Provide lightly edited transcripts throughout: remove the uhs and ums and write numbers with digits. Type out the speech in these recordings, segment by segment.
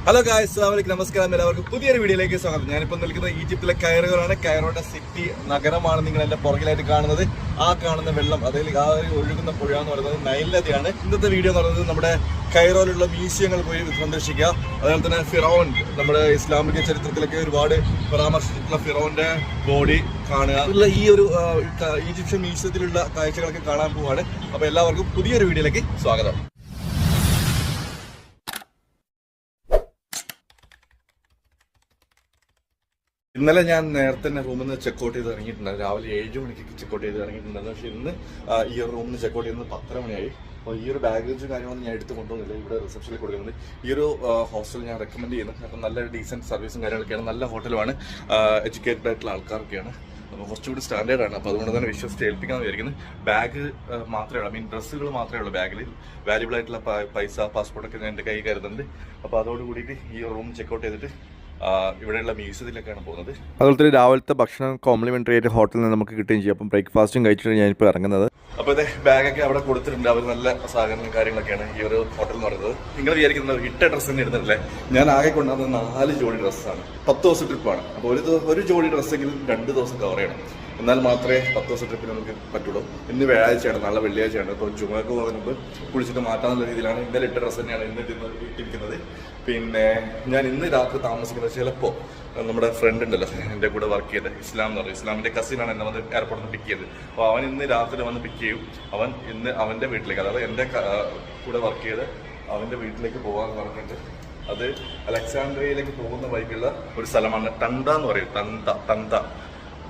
Hello guys, അസ്സലാമു നമസ്കാരം. എല്ലാവർക്കും പുതിയൊരു വീഡിയോയിലേക്ക് സ്വാഗതം. ഞാനിപ്പോൾ നിൽക്കുന്നത് ഈജിപ്തിലെ കൈറോയിലാണ്. കൈറോയുടെ സിറ്റി നഗരമാണ് നിങ്ങൾ എൻ്റെ പുറകിലായിട്ട് കാണുന്നത്. ആ കാണുന്ന വെള്ളം, അതായത് ആ ഒരു ഒഴുകുന്ന പുഴ എന്ന് പറയുന്നത് നൈൽ നദിയാണ്. ഇന്നത്തെ വീഡിയോ എന്ന് പറയുന്നത് നമ്മുടെ കൈറോയിലുള്ള മ്യൂസിയങ്ങൾ പോയി സന്ദർശിക്കുക. അതുപോലെ തന്നെ ഫിറോൻ, നമ്മുടെ ഇസ്ലാമിക ചരിത്രത്തിലൊക്കെ ഒരുപാട് പരാമർശിച്ചിട്ടുള്ള ഫിറോന്റെ ബോഡി കാണുക. ഈ ഒരു ഈജിപ്ഷ്യൻ മ്യൂസിയത്തിലുള്ള കാഴ്ചകളൊക്കെ കാണാൻ പോവാണ്. അപ്പോൾ എല്ലാവർക്കും പുതിയൊരു വീഡിയോയിലേക്ക് സ്വാഗതം. ഇന്നലെ ഞാൻ നേരത്തെ തന്നെ റൂമിൽ നിന്ന് ചെക്കൗട്ട് ചെയ്ത് ഇറങ്ങിയിട്ടുണ്ടായിരുന്നു. രാവിലെ 7 മണിക്ക് ചെക്കൗട്ട് ചെയ്ത് ഇറങ്ങിയിട്ടുണ്ടായിരുന്നു. പക്ഷേ ഇന്ന് ഈ ഒരു റൂമിൽ നിന്ന് ചെക്കൗട്ട് ചെയ്യുന്നത് 10:30 മണിയായി. അപ്പോൾ ഈ ഒരു ബാഗേജും കാര്യങ്ങളൊന്നും ഞാൻ എടുത്ത് കൊണ്ടുപോകുന്നില്ല. ഇവിടെ റിസപ്ഷനിൽ കൊടുക്കുന്നത്. ഈ ഒരു ഹോസ്റ്റൽ ഞാൻ റെക്കമെൻഡ് ചെയ്യുന്നു. കാരണം നല്ല ഡീസൻറ്റ് സർവീസും കാര്യങ്ങളൊക്കെയാണ്. നല്ല ഹോട്ടലുമാണ്, എഡ്യൂക്കേറ്റഡ് ആയിട്ടുള്ള ആൾക്കാരൊക്കെയാണ്. അപ്പോൾ കുറച്ചുകൂടി സ്റ്റാൻഡേർഡാണ്. അപ്പോൾ അതുകൊണ്ട് തന്നെ വിശ്വസിച്ച് ഏൽപ്പിക്കാമെന്ന് വിചാരിക്കുന്നത്. ബാഗ് മാത്രമേ ഉള്ളൂ, ഡ്രസ്സുകൾ മാത്രമേ ഉള്ളൂ ബാഗിൽ. വാല്യുബിൾ ആയിട്ടുള്ള പൈസ, പാസ്പോർട്ടൊക്കെ ഞാൻ എൻ്റെ കൈ കരുതുന്നുണ്ട്. അപ്പോൾ അതോട് കൂടിയിട്ട് ഈ റൂം ചെക്കൗട്ട് ചെയ്തിട്ട് ഇവിടെയുള്ള മ്യൂസിയത്തിലേക്കാണ് പോകുന്നത്. അതുപോലെ തന്നെ രാവിലത്തെ ഭക്ഷണം കോംപ്ലിമെൻ്ററി ആയിട്ട് ഹോട്ടലിൽ നിന്ന് നമുക്ക് കിട്ടുകയും ചെയ്യും. അപ്പം ബ്രേക്ക്ഫാസ്റ്റും കഴിച്ചിട്ട് ഞാനിപ്പോൾ ഇറങ്ങുന്നത്. അപ്പോൾ ഇതേ ബാഗൊക്കെ അവിടെ കൊടുത്തിട്ടുണ്ട്. അവർ നല്ല സഹകരണം കാര്യങ്ങളൊക്കെയാണ് ഈ ഒരു ഹോട്ടൽ എന്ന് പറയുന്നത്. നിങ്ങൾ വിചാരിക്കുന്നത് ഇട്ട ഡ്രസ്സ് തന്നെ ഇടുന്നില്ലേ? ഞാൻ ആകെ കൊണ്ടുവന്നത് 4 ജോഡി ഡ്രസ്സാണ്. 10 ദിവസം ട്രിപ്പാണ്. അപ്പോൾ ഒരു ജോഡി ഡ്രസ്സെങ്കിലും 2 ദിവസം കവർ ചെയ്യണം. എന്നാൽ മാത്രമേ 10 ദിവസം ട്രിപ്പിന് നമുക്ക് പറ്റുള്ളൂ. ഇന്ന് വ്യാഴാഴ്ചയാണ്, നാളെ വെള്ളിയാഴ്ചയാണ്. അപ്പോൾ ജുമക്ക് പോകുന്നതിന് മുമ്പ് കുളിച്ചിട്ട് മാറ്റാനുള്ള രീതിയിലാണ്. ഇന്നലെ ഇട്ട ഡ്രസ്സ് തന്നെയാണ് ഇന്ന് ഇട്ടിരിക്കുന്നത്. പിന്നെ ഞാൻ ഇന്ന് രാത്രി താമസിക്കുന്നത് ചിലപ്പോൾ നമ്മുടെ ഫ്രണ്ട് ഉണ്ടല്ലോ, എൻ്റെ കൂടെ വർക്ക് ചെയ്ത് ഇസ്ലാം എന്ന് പറയും. ഇസ്ലാമിൻ്റെ കസിനാണ് എന്നെ വന്ന് എയർപോർട്ടിൽ നിന്ന് പിക്ക് ചെയ്തത്. അപ്പോൾ അവൻ ഇന്ന് രാത്രി വന്ന് പിക്ക് ചെയ്യും. അവൻ ഇന്ന് അവൻ്റെ വീട്ടിലേക്ക്, അതായത് എൻ്റെ കൂടെ വർക്ക് ചെയ്ത് അവൻ്റെ വീട്ടിലേക്ക് പോകാമെന്ന് പറഞ്ഞിട്ട്, അത് അലക്സാണ്ട്രിയയിലേക്ക് പോകുന്ന വഴിക്കുള്ള ഒരു സ്ഥലമാണ്. തന്ത എന്ന് പറയും.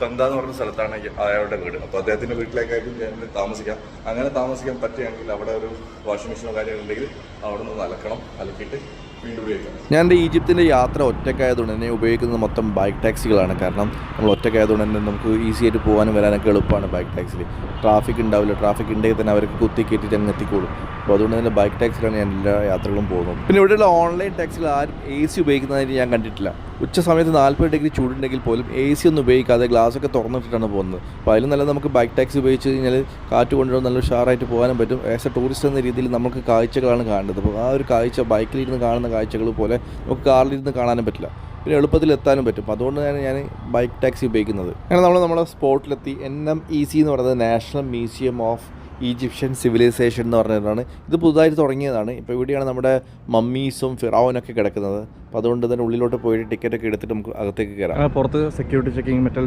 തന്ത എന്ന് പറഞ്ഞ സ്ഥലത്താണ് അയാളുടെ വീട്. അപ്പോൾ അദ്ദേഹത്തിൻ്റെ വീട്ടിലേക്കായിരിക്കും ഞാൻ താമസിക്കാം. അങ്ങനെ താമസിക്കാൻ പറ്റുകയാണെങ്കിൽ അവിടെ ഒരു വാഷിംഗ് മെഷീനോ കാര്യങ്ങളുണ്ടെങ്കിൽ അവിടെ നിന്ന് അലക്കണം. അലക്കിയിട്ട് വീണ്ടും ഉപയോഗിക്കണം. ഞാൻ എൻ്റെ ഈജിപ്തിൻ്റെ യാത്ര ഒറ്റയ്ക്കായതുകൊണ്ട് തന്നെ ഉപയോഗിക്കുന്നത് മൊത്തം ബൈക്ക് ടാക്സികളാണ്. കാരണം നമ്മൾ ഒറ്റയ്ക്കായതുകൊണ്ട് തന്നെ നമുക്ക് ഈസി ആയിട്ട് പോകാനും വരാനൊക്കെ എളുപ്പമാണ് ബൈക്ക് ടാക്സിയിൽ. ട്രാഫിക് ഉണ്ടാവില്ല. ട്രാഫിക് ഉണ്ടെങ്കിൽ തന്നെ അവർക്ക് കുത്തി കയറ്റിയിട്ട് അങ്ങ് എത്തിക്കോളും. അപ്പോൾ അതുകൊണ്ട് തന്നെ ബൈക്ക് ടാക്സിയിലാണ് ഞാൻ എല്ലാ യാത്രകളും പോകുന്നത്. പിന്നെ ഇവിടെയുള്ള ഓൺലൈൻ ടാക്സികൾ ആരും AC ഉപയോഗിക്കുന്നതായിട്ട് ഞാൻ കണ്ടിട്ടില്ല. ഉച്ച സമയത്ത് 40 ഡിഗ്രി ചൂടുണ്ടെങ്കിൽ പോലും AC ഒന്നും ഉപയോഗിക്കാതെ ഗ്ലാസ്സൊക്കെ തുറന്നിട്ടിട്ടാണ് പോകുന്നത്. അപ്പോൾ അതിലും നല്ല നമുക്ക് ബൈക്ക് ടാക്സി ഉപയോഗിച്ച് കഴിഞ്ഞാൽ കാറ്റ് കൊണ്ടുവരാൻ നല്ല ഉഷാറായിട്ട് പോകാനും പറ്റും. ആസ് എ ടൂറിസ്റ്റ് എന്ന രീതിയിൽ നമുക്ക് കാഴ്ചകളാണ് കാണേണ്ടത്. അപ്പോൾ ആ ഒരു കാഴ്ച ബൈക്കിലിരുന്ന് കാണുന്ന കാഴ്ചകൾ പോലെ നമുക്ക് കാറിലിരുന്ന് കാണാനും പറ്റില്ല. പിന്നെ എളുപ്പത്തിൽ എത്താനും പറ്റും. അപ്പോൾ അതുകൊണ്ടാണ് ഞാൻ ബൈക്ക് ടാക്സി ഉപയോഗിക്കുന്നത്. അങ്ങനെ നമ്മുടെ സ്പോട്ടിലെത്തി. NMEC എന്ന് പറയുന്നത് national museum of Egyptian civilization എന്ന് പറഞ്ഞതാണ്. ഇത് പുതുതായിട്ട് തുടങ്ങിയതാണ്. ഇപ്പോൾ ഇവിടെയാണ് നമ്മുടെ മമ്മീസും ഫിറോനൊക്കെ കിടക്കുന്നത്. അപ്പോൾ അതുകൊണ്ട് തന്നെ ഉള്ളിലോട്ട് പോയിട്ട് ടിക്കറ്റൊക്കെ എടുത്തിട്ട് നമുക്ക് അകത്തേക്ക് കയറാം. പുറത്ത് സെക്യൂരിറ്റി ചെക്കിങ്, മെറ്റൽ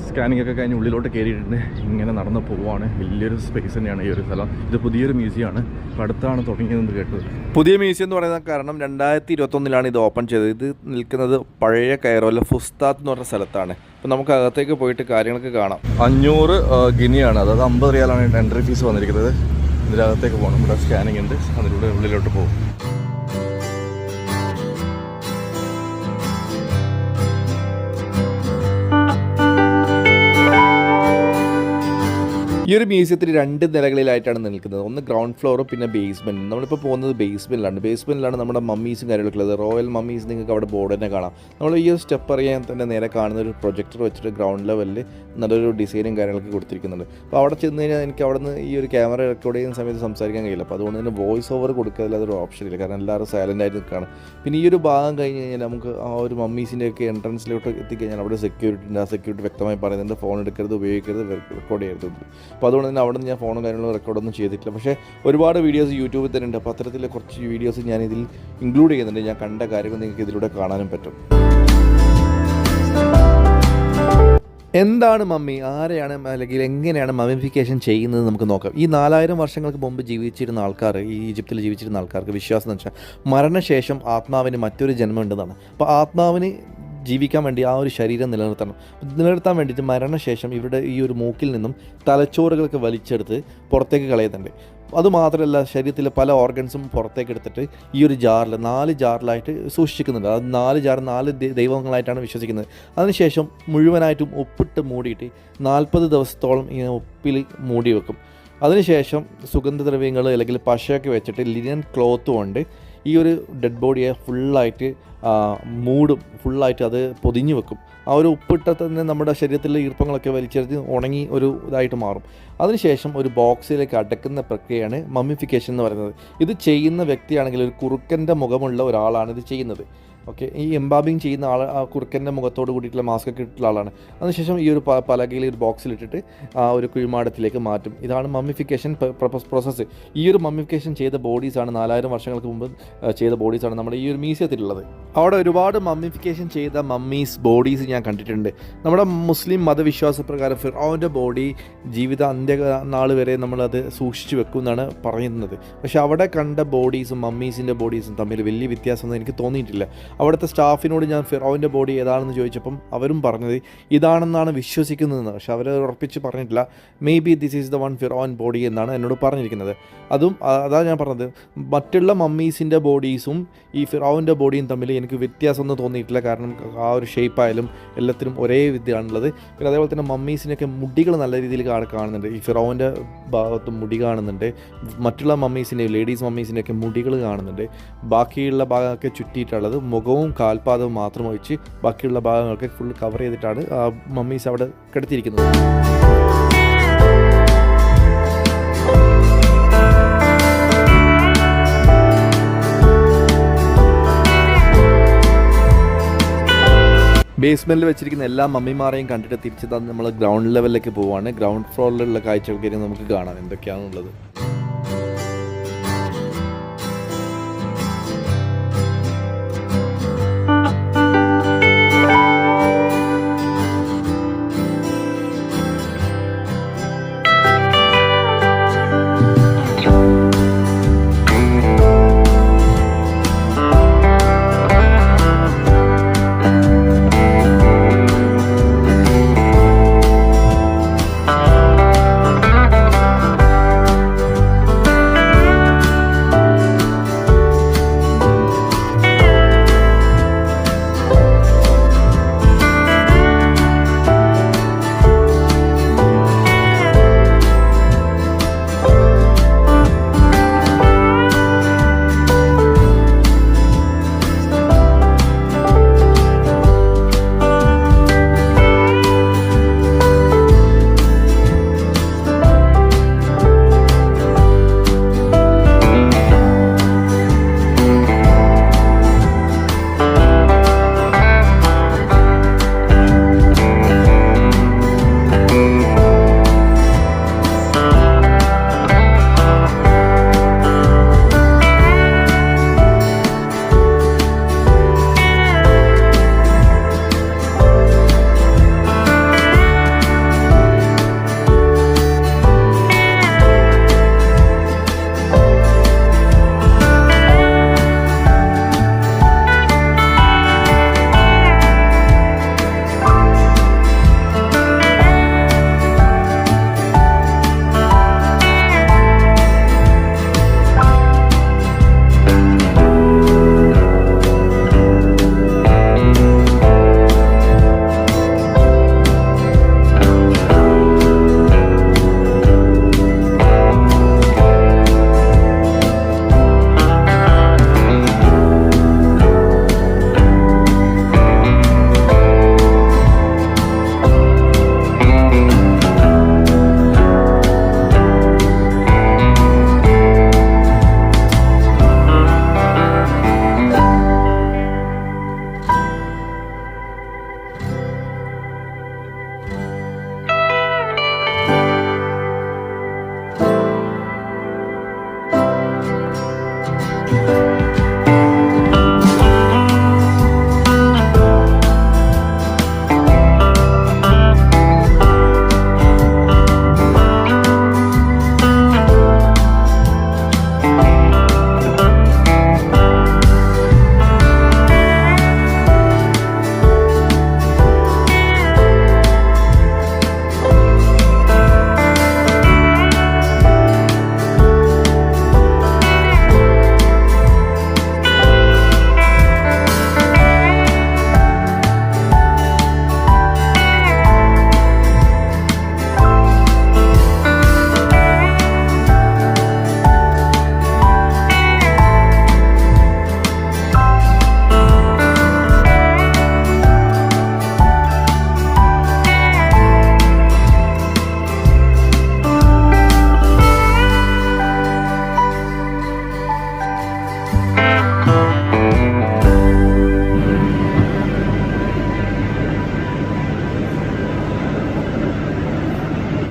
സ്കാനിങ് ഒക്കെ കഴിഞ്ഞ് ഉള്ളിലോട്ട് കയറിയിട്ടുണ്ട്. ഇങ്ങനെ നടന്ന് പോവുകയാണ്. വലിയൊരു സ്പേസ് തന്നെയാണ് ഈ ഒരു സ്ഥലം. ഇത് പുതിയൊരു മ്യൂസിയമാണ്. ഇപ്പോൾ അടുത്താണ് തുടങ്ങിയതെന്ന് കേട്ടത്. പുതിയ മ്യൂസിയം എന്ന് പറയുന്ന കാരണം 2021 ഇത് ഓപ്പൺ ചെയ്തത്. ഇത് നിൽക്കുന്നത് പഴയ കൈറോയിലെ ഫുസ്താത്ത് എന്ന് പറഞ്ഞ സ്ഥലത്താണ്. അപ്പോൾ നമുക്ക് അകത്തേക്ക് പോയിട്ട് കാര്യങ്ങളൊക്കെ കാണാം. 500 ഗിനിയാണ്, അതായത് 50 റിയാലാണ് എൻട്രി ഫീസ് വന്നിരിക്കുന്നത്. ഇതിൻ്റെ അകത്തേക്ക് പോകണം. ഇവിടെ സ്കാനിങ് ഉണ്ട്. അതിലൂടെ ഉള്ളിലോട്ട് പോകും. ഈ ഒരു മ്യൂസിയത്തിൽ 2 നിലകളിലായിട്ടാണ് നിൽക്കുന്നത്. ഒന്ന് ഗ്രൗണ്ട് ഫ്ലോറും പിന്നെ ബേസ്മെൻറ്റും. നമ്മളിപ്പോൾ പോകുന്നത് ബേസ്മെൻറ്റിലാണ് നമ്മുടെ മമ്മീസും കാര്യങ്ങളൊക്കെ ഉള്ളത്. റോയൽ മമ്മീസ് നിങ്ങൾക്ക് അവിടെ ബോർഡ് തന്നെ കാണാം. നമ്മൾ ഈ ഒരു സ്റ്റെപ്പ് അറിയാൻ തന്നെ നേരെ കാണുന്ന ഒരു പ്രൊജക്ടർ വെച്ചിട്ട് ഗ്രൗണ്ട് ലെവലിൽ നല്ലൊരു ഡിസൈനും കാര്യങ്ങളൊക്കെ കൊടുത്തിരിക്കുന്നുണ്ട്. അപ്പോൾ അവിടെ ചെന്ന് കഴിഞ്ഞാൽ എനിക്ക് അവിടെ നിന്ന് ഈ ഒരു ക്യാമറ റെക്കോർഡ് ചെയ്യുന്ന സമയത്ത് സംസാരിക്കാൻ കഴിയില്ല. അപ്പോൾ അതുകൊണ്ട് തന്നെ വോയിസ് ഓവർ കൊടുക്കുക അതൊരു ഓപ്ഷൻ ഇല്ല. കാരണം എല്ലാവരും സൈലൻ്റ് ആയിട്ട് നിൽക്കുകയാണ്. പിന്നെ ഈ ഒരു ഭാഗം കഴിഞ്ഞ് കഴിഞ്ഞാൽ നമുക്ക് ആ ഒരു മമ്മീസിൻ്റെയൊക്കെ എൻട്രൻസിലോട്ട് എത്തിക്കഴിഞ്ഞാൽ അവിടെ സെക്യൂരിറ്റി ഉണ്ട്. ആ സെക്യൂരിറ്റി വ്യക്തമായി പറയുന്നുണ്ട് ഫോൺ എടുക്കരുത്, ഉപയോഗിക്കരുത്, റെക്കോർഡ് ചെയ്യരുത്. അപ്പോൾ അതുകൊണ്ട് തന്നെ അവിടെ നിന്ന് ഞാൻ ഫോണും കാര്യങ്ങളും റെക്കോർഡൊന്നും ചെയ്തിട്ടില്ല. പക്ഷേ ഒരുപാട് വീഡിയോസ് യൂട്യൂബിൽ തന്നെ ഉണ്ട്. അപ്പോൾ അത്തരത്തിൽ കുറച്ച് വീഡിയോസ് ഞാൻ ഇതിൽ ഇൻക്ലൂഡ് ചെയ്യുന്നുണ്ട്. ഞാൻ കണ്ട കാര്യങ്ങൾ നിങ്ങൾക്ക് ഇതിലൂടെ കാണാനും പറ്റും. എന്താണ് മമ്മി, ആരെയാണ് അല്ലെങ്കിൽ എങ്ങനെയാണ് മമ്മിഫിക്കേഷൻ ചെയ്യുന്നത് നമുക്ക് നോക്കാം. ഈ 4000 വർഷങ്ങൾക്ക് മുമ്പ് ജീവിച്ചിരുന്ന ആൾക്കാർ, ഈ ഈജിപ്തിൽ ജീവിച്ചിരുന്ന ആൾക്കാർക്ക് വിശ്വാസം എന്ന് വെച്ചാൽ മരണശേഷം ആത്മാവിന് മറ്റൊരു ജന്മം ഉണ്ടെന്നാണ്. അപ്പോൾ ആത്മാവിന് ജീവിക്കാൻ വേണ്ടി ആ ഒരു ശരീരം നിലനിർത്താൻ വേണ്ടിയിട്ട് മരണശേഷം ഇവരുടെ ഈ ഒരു മൂക്കിൽ നിന്നും തലച്ചോറുകളൊക്കെ വലിച്ചെടുത്ത് പുറത്തേക്ക് കളയുന്നുണ്ട്. അതുമാത്രമല്ല, ശരീരത്തിലെ പല ഓർഗൻസും പുറത്തേക്ക് എടുത്തിട്ട് ഈ ഒരു 4 ജാറിലായിട്ട് സൂക്ഷിക്കുന്നുണ്ട്. അത് 4 ജാർ 4 ദൈവങ്ങളായിട്ടാണ് വിശ്വസിക്കുന്നത്. അതിനുശേഷം മുഴുവനായിട്ടും ഉപ്പിട്ട് മൂടിയിട്ട് 40 ദിവസത്തോളം ഈ ഉപ്പിൽ മൂടി വെക്കും. അതിനുശേഷം സുഗന്ധദ്രവ്യങ്ങൾ അല്ലെങ്കിൽ പശയൊക്കെ വെച്ചിട്ട് ലിനൻ ക്ലോത്ത് കൊണ്ട് ഈ ഒരു ഡെഡ് ബോഡിയെ ഫുള്ളായിട്ട് മൂടും, ഫുള്ളായിട്ട് അത് പൊതിഞ്ഞു വെക്കും. ആ ഒരു ഉപ്പിട്ട തന്നെ നമ്മുടെ ശരീരത്തിലെ ഈർപ്പങ്ങളൊക്കെ വലിച്ചെടുത്ത് ഉണങ്ങി ഒരു ഇതായിട്ട് മാറും. അതിനുശേഷം ഒരു ബോക്സിലേക്ക് അടക്കുന്ന പ്രക്രിയയാണ് മമ്മിഫിക്കേഷൻ എന്ന് പറയുന്നത്. ഇത് ചെയ്യുന്ന വ്യക്തിയാണെങ്കിൽ ഒരു കുറുക്കൻ്റെ മുഖമുള്ള ഒരാളാണ് ഇത് ചെയ്യുന്നത്. ഓക്കെ, ഈ എംബാബിങ് ചെയ്യുന്ന ആൾ ആ കുറുക്കൻ്റെ മുഖത്തോട് കൂടിയിട്ടുള്ള മാസ്ക് ഒക്കെ ഇട്ടിട്ടുള്ള ആളാണ്. അതിനുശേഷം ഈ ഒരു പലകയിൽ ഒരു ബോക്സിലിട്ടിട്ട് ഒരു കുഴിമാടത്തിലേക്ക് മാറ്റും. ഇതാണ് മമ്മിഫിക്കേഷൻ പ്രോസസ്സ്. ഈ ഒരു മമ്മിഫിക്കേഷൻ ചെയ്ത ബോഡീസാണ് 4000 വർഷങ്ങൾക്ക് മുമ്പ് ചെയ്ത ബോഡീസാണ് നമ്മുടെ ഈ ഒരു മ്യൂസിയത്തിലുള്ളത്. അവിടെ ഒരുപാട് മമ്മിഫിക്കേഷൻ ചെയ്ത മമ്മീസ് ബോഡീസ് ഞാൻ കണ്ടിട്ടുണ്ട്. നമ്മുടെ മുസ്ലിം മതവിശ്വാസപ്രകാരം ഫിറഔൻ്റെ ബോഡി ജീവിത അന്ത്യനാൾ വരെ നമ്മളത് സൂക്ഷിച്ചു വെക്കും എന്നാണ് പറയുന്നത്. പക്ഷേ അവിടെ കണ്ട ബോഡീസും മമ്മീസിൻ്റെ ബോഡീസും തമ്മിൽ വലിയ വ്യത്യാസമൊന്നും എനിക്ക് തോന്നിയിട്ടില്ല. അവിടുത്തെ സ്റ്റാഫിനോട് ഞാൻ ഫിറഔൻ്റെ ബോഡി ഏതാണെന്ന് ചോദിച്ചപ്പം അവരും പറഞ്ഞത് ഇതാണെന്നാണ് വിശ്വസിക്കുന്നതെന്ന്. പക്ഷെ അവർ ഉറപ്പിച്ച് പറഞ്ഞിട്ടില്ല. Maybe this is the one ഫിറഔൻ ബോഡി എന്നാണ് എന്നോട് പറഞ്ഞിരിക്കുന്നത്. അതാണ് ഞാൻ പറഞ്ഞത്, മറ്റുള്ള മമ്മീസിൻ്റെ ബോഡീസും ഈ ഫിറഔൻ്റെ ബോഡിയും തമ്മിൽ എനിക്ക് വ്യത്യാസമൊന്നും തോന്നിയിട്ടില്ല. കാരണം ആ ഒരു ഷേപ്പായാലും എല്ലാത്തിനും ഒരേ വിദ്യയാണുള്ളത്. പിന്നെ അതേപോലെ തന്നെ മമ്മീസിനൊക്കെ മുടികൾ നല്ല രീതിയിൽ കാണുന്നുണ്ട്. ഈ ഫിറഔൻ്റെ ഭാഗത്തും മുടി കാണുന്നുണ്ട്, മറ്റുള്ള മമ്മീസിൻ്റെയും ലേഡീസ് മമ്മീസിൻ്റെയൊക്കെ മുടികൾ കാണുന്നുണ്ട്. ബാക്കിയുള്ള ഭാഗമൊക്കെ ചുറ്റിയിട്ടുള്ളത് മുഖവും കാൽപാദവും മാത്രം ഒഴിച്ച് ബാക്കിയുള്ള ഭാഗങ്ങളൊക്കെ ഫുൾ കവർ ചെയ്തിട്ടാണ് മമ്മീസ് അവിടെ കിടത്തിയിരിക്കുന്നത്. ബേസ്മെൻറ്റിൽ വെച്ചിരിക്കുന്ന എല്ലാ മമ്മിമാരെയും കണ്ടിട്ട് തിരിച്ച് നമ്മൾ ഗ്രൗണ്ട് ലെവലിലേക്ക് പോവുകയാണ്. ഗ്രൗണ്ട് ഫ്ലോറിലുള്ള കാഴ്ചകളൊക്കെ നമുക്ക് കാണാം എന്തൊക്കെയാണുള്ളത്.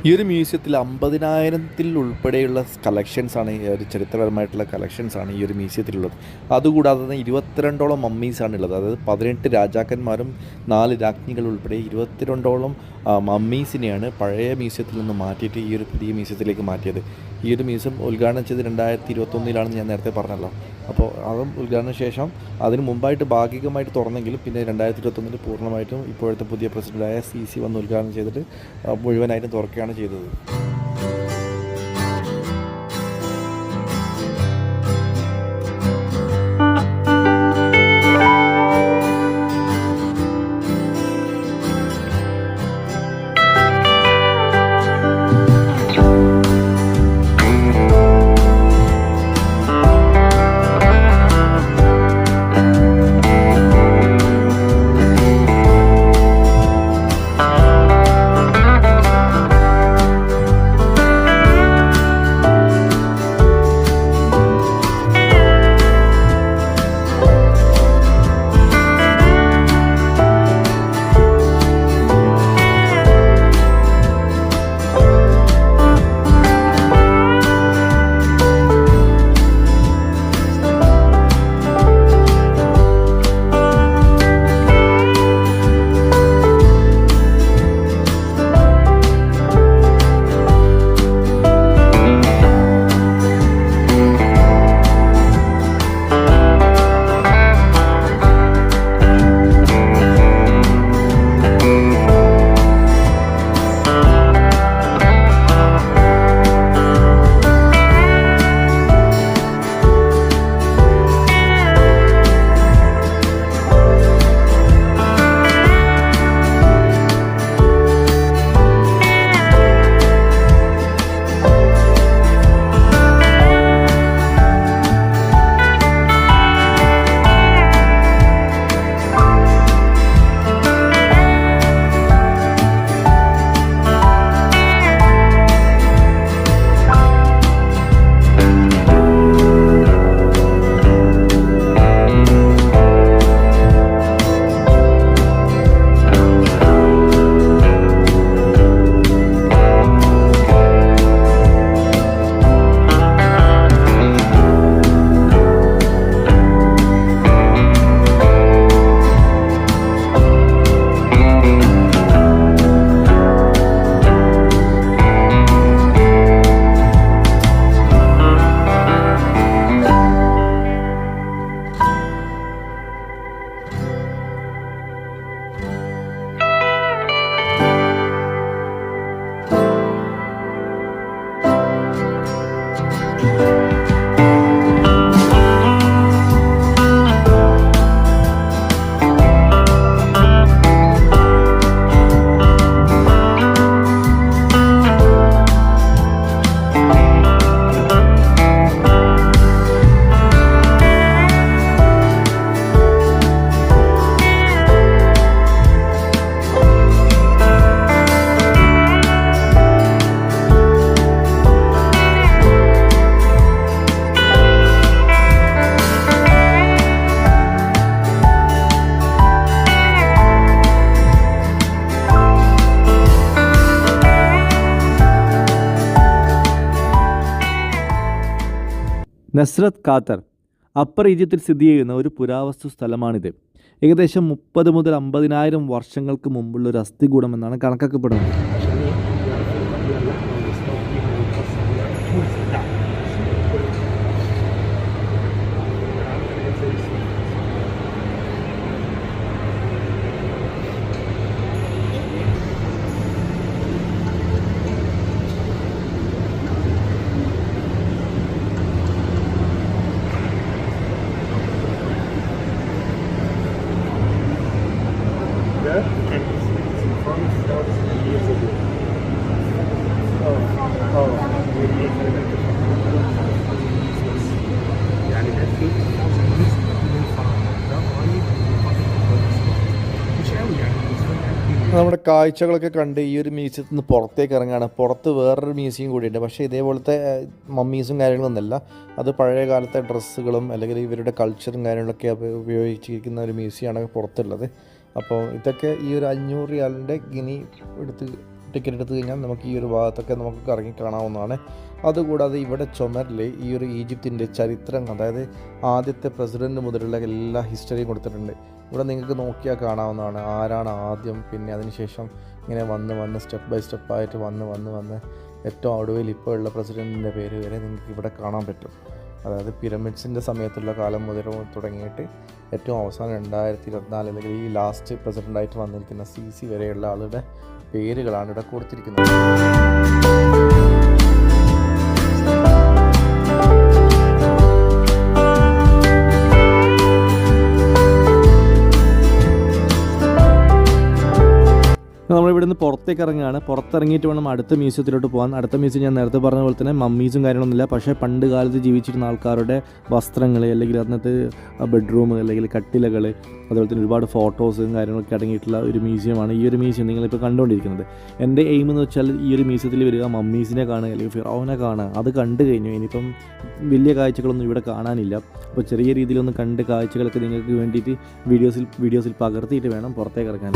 ഈ ഒരു മ്യൂസിയത്തിൽ 50,000-ൽ ഉൾപ്പെടെയുള്ള കളക്ഷൻസാണ്, ഒരു ചരിത്രപരമായിട്ടുള്ള കളക്ഷൻസാണ് ഈ ഒരു മ്യൂസിയത്തിലുള്ളത്. അതുകൂടാതെ തന്നെ 22ഓളം മമ്മീസാണ് ഉള്ളത്. അതായത് 18 രാജാക്കന്മാരും 4 രാജ്ഞികൾ ഉൾപ്പെടെ 22ഓളം മമ്മീസിനെയാണ് പഴയ മ്യൂസിയത്തിൽ നിന്ന് മാറ്റിയിട്ട് ഈ ഒരു പുതിയ മ്യൂസിയത്തിലേക്ക് മാറ്റിയത്. ഈ ഒരു മ്യൂസിയം ഉദ്ഘാടനം ചെയ്ത് 2021-ലാണെന്ന് ഞാൻ നേരത്തെ പറഞ്ഞല്ലോ. അപ്പോൾ അതും ഉദ്ഘാടന ശേഷം അതിന് മുമ്പായിട്ട് ഭാഗികമായിട്ട് തുറന്നെങ്കിലും പിന്നെ 2021-ൽ പൂർണ്ണമായിട്ടും ഇപ്പോഴത്തെ പുതിയ പ്രസിഡൻ്റായ CC വന്ന് ഉദ്ഘാടനം ചെയ്തിട്ട് മുഴുവനായിട്ടും തുറക്കുകയാണ് ചെയ്തത്. നസ്രത്ത് ഖാത്തർ അപ്പർ ഈജിപ്തിൽ സ്ഥിതി ചെയ്യുന്ന ഒരു പുരാവസ്തു സ്ഥലമാണിത്. ഏകദേശം 30 മുതൽ 50,000 വർഷങ്ങൾക്ക് മുമ്പുള്ള ഒരു അസ്ഥികൂടം എന്നാണ് കണക്കാക്കപ്പെടുന്നത്. നമ്മുടെ കാഴ്ചകളൊക്കെ കണ്ട് ഈ ഒരു മ്യൂസിയത്തിൽ നിന്ന് പുറത്തേക്ക് ഇറങ്ങുകയാണ്. പുറത്ത് വേറൊരു മ്യൂസിയം കൂടിയുണ്ട്. പക്ഷേ ഇതേപോലത്തെ മമ്മീസും കാര്യങ്ങളൊന്നുമല്ല. അത് പഴയ കാലത്തെ ഡ്രസ്സുകളും അല്ലെങ്കിൽ ഇവരുടെ കൾച്ചറും കാര്യങ്ങളൊക്കെ ഉപയോഗിച്ചിരിക്കുന്ന ഒരു മ്യൂസിയമാണ് പുറത്തുള്ളത്. അപ്പോൾ ഇതൊക്കെ ഈ ഒരു 500 റിയാലിൻ്റെ ഗിനി എടുത്ത് ടിക്കറ്റ് എടുത്തു കഴിഞ്ഞാൽ നമുക്ക് ഈ ഒരു ഭാഗത്തൊക്കെ നമുക്ക് കറങ്ങി കാണാവുന്നതാണ്. അതുകൂടാതെ ഇവിടെ ചുമരിൽ ഈ ഒരു ഈജിപ്തിൻ്റെ ചരിത്രം, അതായത് ആദ്യത്തെ പ്രസിഡൻറ്റ് മുതലുള്ള എല്ലാ ഹിസ്റ്ററിയും കൊടുത്തിട്ടുണ്ട്. ഇവിടെ നിങ്ങൾക്ക് നോക്കിയാൽ കാണാവുന്നതാണ് ആരാണ് ആദ്യം, പിന്നെ അതിനുശേഷം ഇങ്ങനെ വന്ന് സ്റ്റെപ്പ് ബൈ സ്റ്റെപ്പായിട്ട് വന്ന് ഏറ്റവും ഒടുവിൽ ഇപ്പോൾ ഉള്ള പ്രസിഡൻറ്റിൻ്റെ പേര് വരെ നിങ്ങൾക്ക് ഇവിടെ കാണാൻ പറ്റും. അതായത് പിരമിഡ്സിൻ്റെ സമയത്തുള്ള കാലം മുതൽ തുടങ്ങിയിട്ട് ഏറ്റവും അവസാനം 2024 അല്ലെങ്കിൽ ഈ ലാസ്റ്റ് പ്രസിഡൻ്റായിട്ട് വന്നിരിക്കുന്ന CC വരെയുള്ള ആളുടെ പേരുകളാണ് ഇവിടെ കൊടുത്തിരിക്കുന്നത്. നമ്മളിവിടെ നിന്ന് പുറത്തേക്ക് ഇറങ്ങുകയാണ്. പുറത്തിറങ്ങിയിട്ട് വേണം അടുത്ത മ്യൂസിയത്തിലോട്ട് പോകാൻ. അടുത്ത മ്യൂസിയം ഞാൻ നേരത്തെ പറഞ്ഞ പോലെ തന്നെ മമ്മീസും കാര്യങ്ങളൊന്നുമില്ല, പക്ഷേ പണ്ട് കാലത്ത് ജീവിച്ചിരുന്ന ആൾക്കാരുടെ വസ്ത്രങ്ങൾ, അല്ലെങ്കിൽ അന്നത്തെ ബെഡ്റൂം, അല്ലെങ്കിൽ കട്ടിലകൾ, അതുപോലെ തന്നെ ഒരുപാട് ഫോട്ടോസും കാര്യങ്ങളൊക്കെ അടങ്ങിയിട്ടുള്ള ഒരു മ്യൂസിയമാണ് ഈ ഒരു മ്യൂസിയം നിങ്ങളിപ്പോൾ കണ്ടുകൊണ്ടിരിക്കുന്നത്. എൻ്റെ എയിം എന്ന് വെച്ചാൽ ഈ ഒരു മ്യൂസിയത്തിൽ വരിക, മമ്മീസിനെ കാണുക, അല്ലെങ്കിൽ ഫിറോനെ കാണുക. അത് കണ്ടു കഴിഞ്ഞു. ഇനിയിപ്പം വലിയ കാഴ്ചകളൊന്നും ഇവിടെ കാണാനില്ല. അപ്പോൾ ചെറിയ രീതിയിലൊന്ന് കണ്ട് കാഴ്ചകളൊക്കെ നിങ്ങൾക്ക് വേണ്ടിയിട്ട് വീഡിയോസിൽ പകർത്തിയിട്ട് വേണം പുറത്തേക്ക് ഇറങ്ങാൻ.